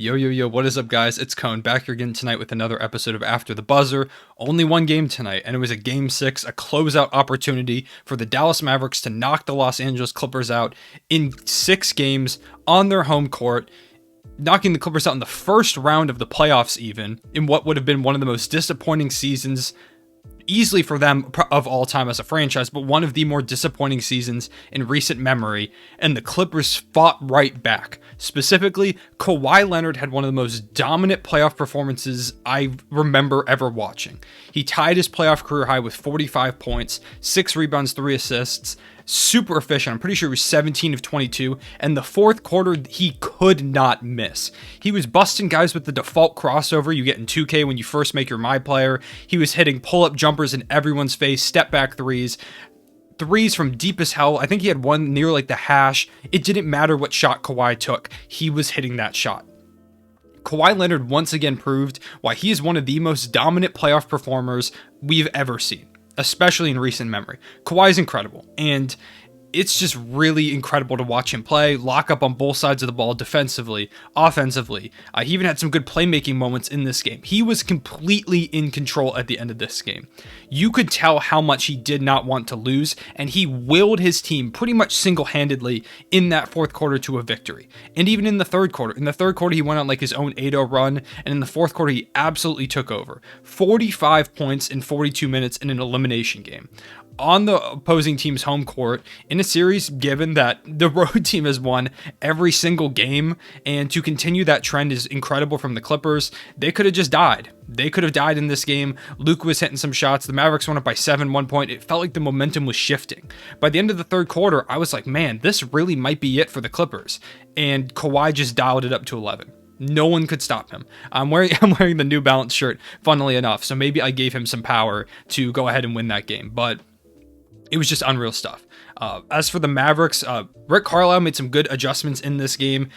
Yo, what is up, guys? It's Cone back here again tonight with another episode of After the Buzzer. Only one game tonight, and it was a Game 6, a closeout opportunity for the Dallas Mavericks to knock the Los Angeles Clippers out in 6 games on their home court, knocking the Clippers out in the first round of the playoffs even, in what would have been one of the most disappointing seasons easily for them of all time as a franchise, but one of the more disappointing seasons in recent memory, and the Clippers fought right back. Specifically, Kawhi Leonard had one of the most dominant playoff performances I remember ever watching. He tied his playoff career high with 45 points, 6 rebounds, 3 assists, super efficient. I'm pretty sure he was 17 of 22, and the fourth quarter he could not miss. He was busting guys with the default crossover you get in 2K when you first make your My Player. He was hitting pull-up jumpers in everyone's face, step-back threes from deep as hell. I think he had one near like the hash. It didn't matter what shot Kawhi took. He was hitting that shot. Kawhi Leonard once again proved why he is one of the most dominant playoff performers we've ever seen, especially in recent memory. Kawhi is incredible, and it's just really incredible to watch him play, lock up on both sides of the ball defensively, offensively. He even had some good playmaking moments in this game. He was completely in control at the end of this game. You could tell how much he did not want to lose, and he willed his team pretty much single-handedly in that fourth quarter to a victory. And even in the third quarter. In the third quarter, he went on like his own 8-0 run, and in the fourth quarter, he absolutely took over. 45 points in 42 minutes in an elimination game on the opposing team's home court in a series, given that the road team has won every single game, and to continue that trend is incredible from the Clippers. They could have just died. They could have died in this game. Luka was hitting some shots. The Mavericks went up by 7 1 point. It felt like the momentum was shifting. By the end of the third quarter, I was like, man, this really might be it for the Clippers. And Kawhi just dialed it up to 11. No one could stop him. I'm wearing the New Balance shirt, funnily enough, so maybe I gave him some power to go ahead and win that game. But it was just unreal stuff. As for the Mavericks, Rick Carlisle made some good adjustments in this game,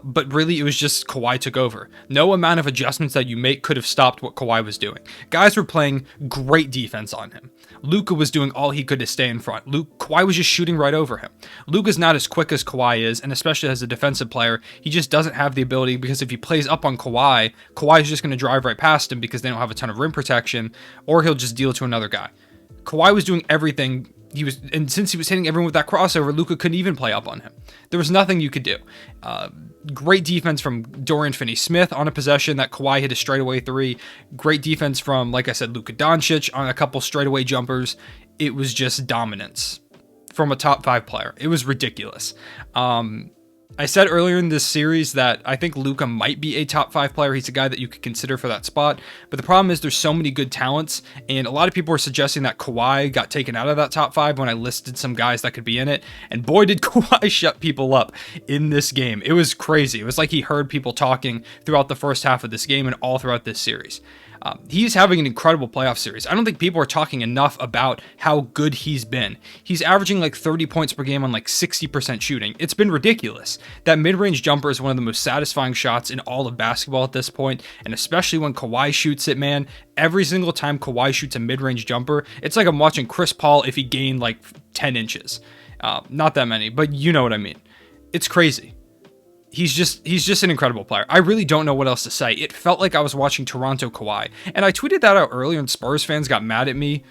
but really it was just Kawhi took over. No amount of adjustments that you make could have stopped what Kawhi was doing. Guys were playing great defense on him. Luka was doing all he could to stay in front. Kawhi was just shooting right over him. Luka's not as quick as Kawhi is, and especially as a defensive player, he just doesn't have the ability, because if he plays up on Kawhi, Kawhi's just going to drive right past him because they don't have a ton of rim protection, or he'll just deal to another guy. Kawhi was doing everything. And since he was hitting everyone with that crossover, Luka couldn't even play up on him. There was nothing you could do. Great defense from Dorian Finney-Smith on a possession that Kawhi hit a straightaway 3. Great defense from, like I said, Luka Doncic on a couple straightaway jumpers. It was just dominance from a top 5 player. It was ridiculous. I said earlier in this series that I think Luka might be a top 5 player. He's a guy that you could consider for that spot. But the problem is there's so many good talents, and a lot of people were suggesting that Kawhi got taken out of that top 5 when I listed some guys that could be in it. And boy, did Kawhi shut people up in this game. It was crazy. It was like he heard people talking throughout the first half of this game and all throughout this series. He's having an incredible playoff series. I don't think people are talking enough about how good he's been. He's averaging like 30 points per game on like 60% shooting. It's been ridiculous. That mid-range jumper is one of the most satisfying shots in all of basketball at this point, and especially when Kawhi shoots it, man. Every single time Kawhi shoots a mid-range jumper, it's like I'm watching Chris Paul if he gained like 10 inches. Not that many, but you know what I mean. It's crazy. He's just an incredible player. I really don't know what else to say. It felt like I was watching Toronto Kawhi. And I tweeted that out earlier and Spurs fans got mad at me.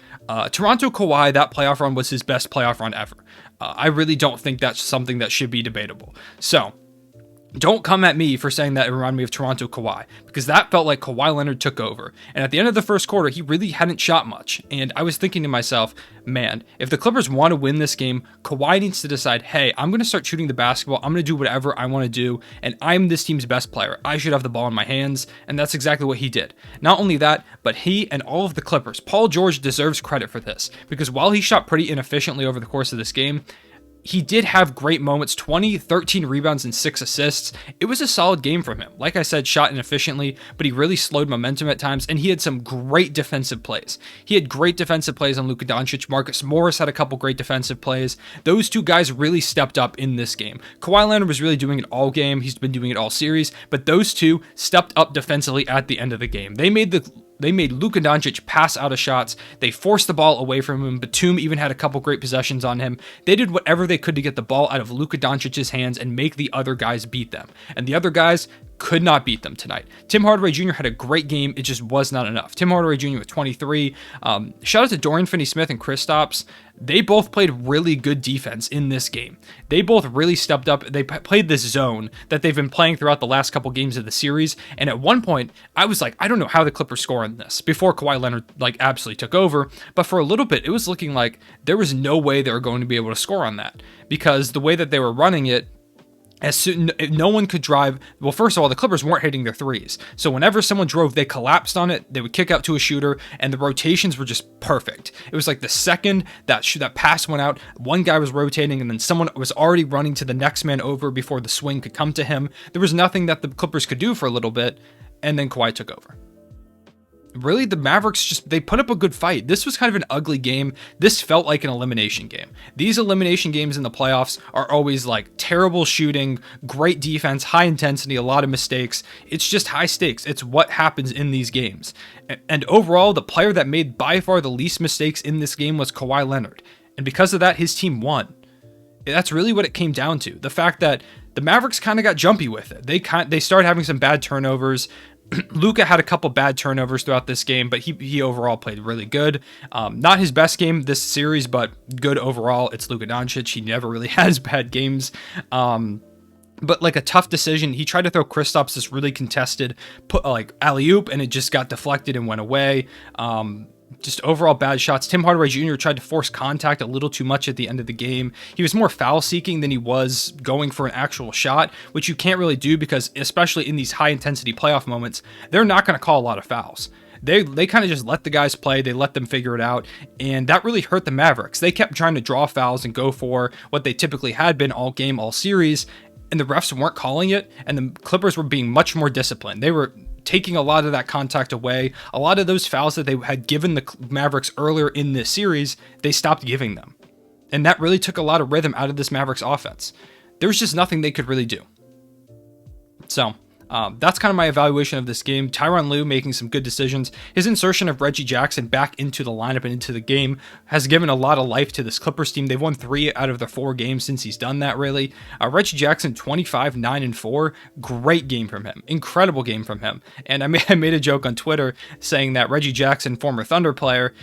Toronto Kawhi, that playoff run was his best playoff run ever. I really don't think that's something that should be debatable. So, don't come at me for saying that it reminded me of Toronto Kawhi, because that felt like Kawhi Leonard took over. And at the end of the first quarter, he really hadn't shot much. And I was thinking to myself, man, if the Clippers want to win this game, Kawhi needs to decide, hey, I'm going to start shooting the basketball. I'm going to do whatever I want to do. And I'm this team's best player. I should have the ball in my hands. And that's exactly what he did. Not only that, but he and all of the Clippers, Paul George deserves credit for this, because while he shot pretty inefficiently over the course of this game, he did have great moments, 13 rebounds, and 6 assists. It was a solid game from him. Like I said, shot inefficiently, but he really slowed momentum at times, and he had some great defensive plays. He had great defensive plays on Luka Doncic. Marcus Morris had a couple great defensive plays. Those two guys really stepped up in this game. Kawhi Leonard was really doing it all game. He's been doing it all series, but those two stepped up defensively at the end of the game. They made Luka Doncic pass out of shots. They forced the ball away from him. Batum even had a couple great possessions on him. They did whatever they could to get the ball out of Luka Doncic's hands and make the other guys beat them. And the other guys could not beat them tonight. Tim Hardaway Jr. had a great game. It just was not enough. Tim Hardaway Jr. with 23. Shout out to Dorian Finney-Smith and Kristaps. They both played really good defense in this game. They both really stepped up. They played this zone that they've been playing throughout the last couple games of the series. And at one point, I was like, I don't know how the Clippers score on this before Kawhi Leonard absolutely took over. But for a little bit, it was looking like there was no way they were going to be able to score on that, because the way that they were running it, no one could drive. Well, first of all, the Clippers weren't hitting their threes. So whenever someone drove, they collapsed on it. They would kick out to a shooter, and the rotations were just perfect. It was like the second that pass went out, one guy was rotating, and then someone was already running to the next man over before the swing could come to him. There was nothing that the Clippers could do for a little bit, and then Kawhi took over. Really, the Mavericks they put up a good fight. This was kind of an ugly game. This felt like an elimination game. These elimination games in the playoffs are always like terrible shooting, great defense, high intensity, a lot of mistakes. It's just high stakes. It's what happens in these games. And overall, the player that made by far the least mistakes in this game was Kawhi Leonard. And because of that, his team won. That's really what it came down to. The fact that the Mavericks kind of got jumpy with it. They started having some bad turnovers. Luka had a couple bad turnovers throughout this game, but he overall played really good. Not his best game this series, but good overall. It's Luka Doncic. He never really has bad games. But like a tough decision, he tried to throw Kristaps this really contested alley-oop, and it just got deflected and went away. Just overall bad shots. Tim Hardaway Jr. tried to force contact a little too much at the end of the game. He was more foul seeking than he was going for an actual shot, which you can't really do because, especially in these high intensity playoff moments, they're not going to call a lot of fouls. They kind of just let the guys play. They let them figure it out. And that really hurt the Mavericks. They kept trying to draw fouls and go for what they typically had been all game, all series. And the refs weren't calling it. And the Clippers were being much more disciplined. They were taking a lot of that contact away. A lot of those fouls that they had given the Mavericks earlier in this series, they stopped giving them. And that really took a lot of rhythm out of this Mavericks offense. There was just nothing they could really do. So that's kind of my evaluation of this game. Tyronn Lue making some good decisions. His insertion of Reggie Jackson back into the lineup and into the game has given a lot of life to this Clippers team. They've won 3 out of the 4 games since he's done that, really. Reggie Jackson, 25, 9, and 4. Great game from him. Incredible game from him. And I made a joke on Twitter saying that Reggie Jackson, former Thunder player,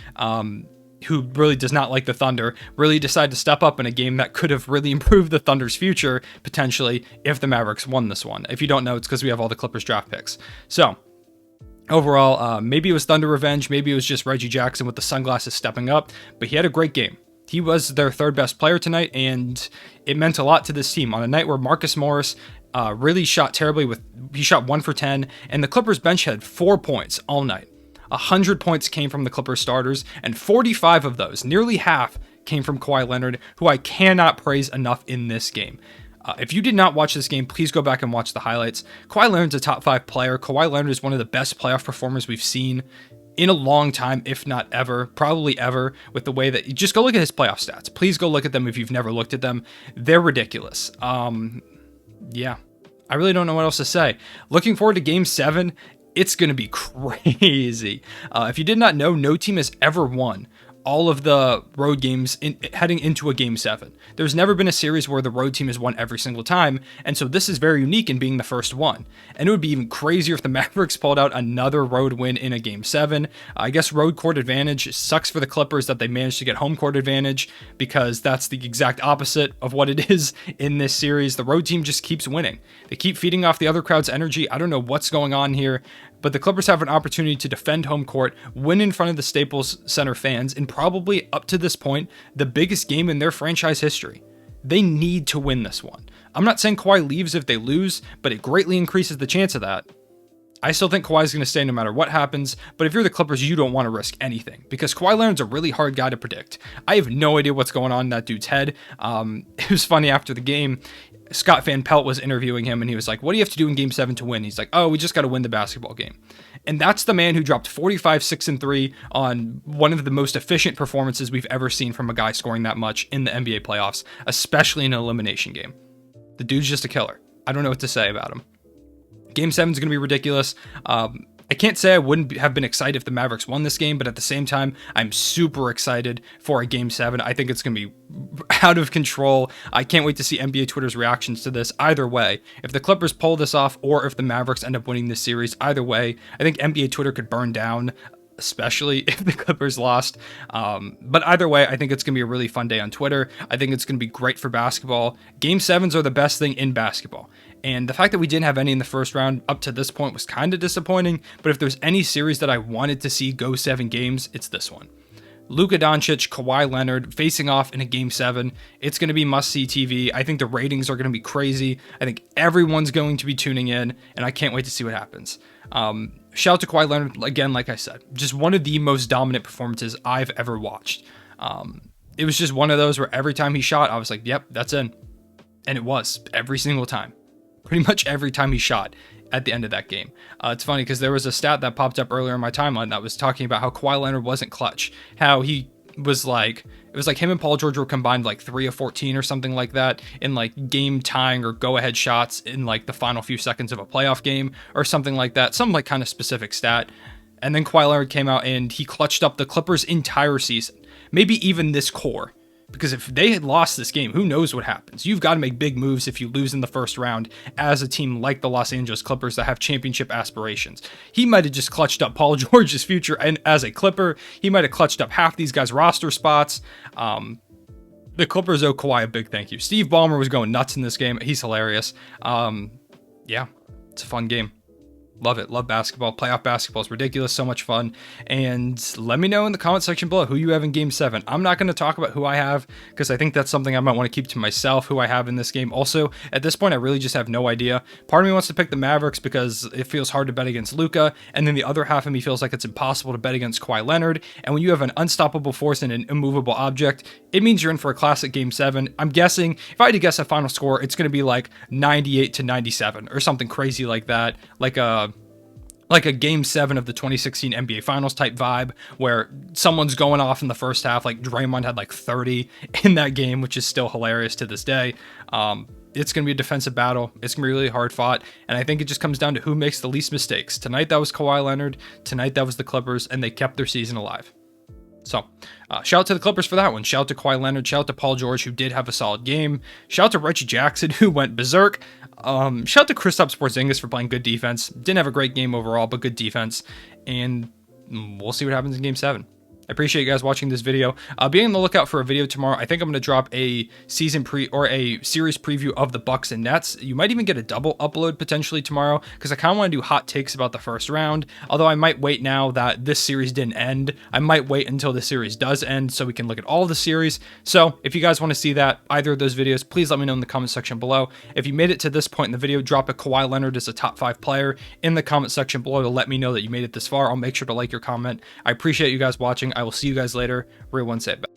who really does not like the Thunder, really decided to step up in a game that could have really improved the Thunder's future, potentially, if the Mavericks won this one. If you don't know, it's because we have all the Clippers draft picks. So, overall, maybe it was Thunder revenge, maybe it was just Reggie Jackson with the sunglasses stepping up, but he had a great game. He was their 3rd best player tonight, and it meant a lot to this team. On a night where Marcus Morris really shot terribly, he shot 1 for 10, and the Clippers bench had 4 points all night. 100 points came from the Clippers starters, and 45 of those, nearly half, came from Kawhi Leonard, who I cannot praise enough in this game. If you did not watch this game, please go back and watch the highlights. Kawhi Leonard's a top 5 player. Kawhi Leonard is one of the best playoff performers we've seen in a long time, if not ever, probably ever, with the way that you just go look at his playoff stats. Please go look at them if you've never looked at them. They're ridiculous. Yeah, I really don't know what else to say. Looking forward to Game 7. It's going to be crazy. If you did not know, no team has ever won all of the road games heading into a Game 7. There's never been a series where the road team has won every single time, and so this is very unique in being the first one. And it would be even crazier if the Mavericks pulled out another road win in a Game 7. I guess road court advantage sucks for the Clippers that they managed to get home court advantage, because that's the exact opposite of what it is in this series. The road team just keeps winning. They keep feeding off the other crowd's energy. I don't know what's going on here, but the Clippers have an opportunity to defend home court, win in front of the Staples Center fans, and probably, up to this point, the biggest game in their franchise history. They need to win this one. I'm not saying Kawhi leaves if they lose, but it greatly increases the chance of that. I still think Kawhi's going to stay no matter what happens, but if you're the Clippers, you don't want to risk anything, because Kawhi Leonard's a really hard guy to predict. I have no idea what's going on in that dude's head. It was funny after the game. Scott Van Pelt was interviewing him, and he was like, what do you have to do in Game 7 to win? He's like, oh, we just got to win the basketball game. And that's the man who dropped 45, 6, and 3 on one of the most efficient performances we've ever seen from a guy scoring that much in the NBA playoffs, especially in an elimination game. The dude's just a killer. I don't know what to say about him. Game 7 is going to be ridiculous. I can't say I wouldn't have been excited if the Mavericks won this game, but at the same time, I'm super excited for a Game 7. I think it's going to be out of control. I can't wait to see NBA Twitter's reactions to this. Either way, if the Clippers pull this off or if the Mavericks end up winning this series, either way, I think NBA Twitter could burn down, especially if the Clippers lost. But either way, I think it's going to be a really fun day on Twitter. I think it's going to be great for basketball. Game 7s are the best thing in basketball. And the fact that we didn't have any in the first round up to this point was kind of disappointing. But if there's any series that I wanted to see go 7 games, it's this one. Luka Doncic, Kawhi Leonard facing off in a Game 7. It's going to be must-see TV. I think the ratings are going to be crazy. I think everyone's going to be tuning in, and I can't wait to see what happens. Shout out to Kawhi Leonard, again, like I said, just one of the most dominant performances I've ever watched. It was just one of those where every time he shot, I was like, yep, that's in. And it was, every single time. Pretty much every time he shot at the end of that game. It's funny because there was a stat that popped up earlier in my timeline that was talking about how Kawhi Leonard wasn't clutch. How he was like, it was like him and Paul George were combined like 3 of 14 or something like that in like game tying or go ahead shots in like the final few seconds of a playoff game or something like that. Some like kind of specific stat. And then Kawhi Leonard came out and he clutched up the Clippers' entire season. Maybe even this core. Because if they had lost this game, who knows what happens? You've got to make big moves if you lose in the first round as a team like the Los Angeles Clippers that have championship aspirations. He might have just clutched up Paul George's future and as a Clipper. He might have clutched up half these guys' roster spots. The Clippers owe Kawhi a big thank you. Steve Ballmer was going nuts in this game. He's hilarious. Yeah, it's a fun game. Love it. Love basketball. Playoff basketball is ridiculous. So much fun. And let me know in the comment section below who you have in Game 7. I'm not going to talk about who I have because I think that's something I might want to keep to myself, who I have in this game. Also, at this point, I really just have no idea. Part of me wants to pick the Mavericks because it feels hard to bet against Luka. And then the other half of me feels like it's impossible to bet against Kawhi Leonard. And when you have an unstoppable force and an immovable object, it means you're in for a classic Game 7. I'm guessing, if I had to guess a final score, it's going to be like 98-97 or something crazy like that. Like a Game 7 of the 2016 NBA Finals type vibe where someone's going off in the first half, like Draymond had like 30 in that game, which is still hilarious to this day. It's going to be a defensive battle. It's going to be really hard fought. And I think it just comes down to who makes the least mistakes. Tonight, that was Kawhi Leonard. Tonight, that was the Clippers, and they kept their season alive. So, shout out to the Clippers for that one. Shout out to Kawhi Leonard. Shout out to Paul George, who did have a solid game. Shout out to Reggie Jackson, who went berserk. Shout out to Kristaps Porzingis for playing good defense. Didn't have a great game overall, but good defense. And we'll see what happens in Game 7. I appreciate you guys watching this video. Be on the lookout for a video tomorrow. I think I'm going to drop a series preview of the Bucks and Nets. You might even get a double upload potentially tomorrow because I kind of want to do hot takes about the first round. Although I might wait now that this series didn't end. I might wait until the series does end so we can look at all of the series. So if you guys want to see that, either of those videos, please let me know in the comment section below. If you made it to this point in the video, drop a Kawhi Leonard as a top 5 player in the comment section below to let me know that you made it this far. I'll make sure to like your comment. I appreciate you guys watching. I will see you guys later. Real one, say it back.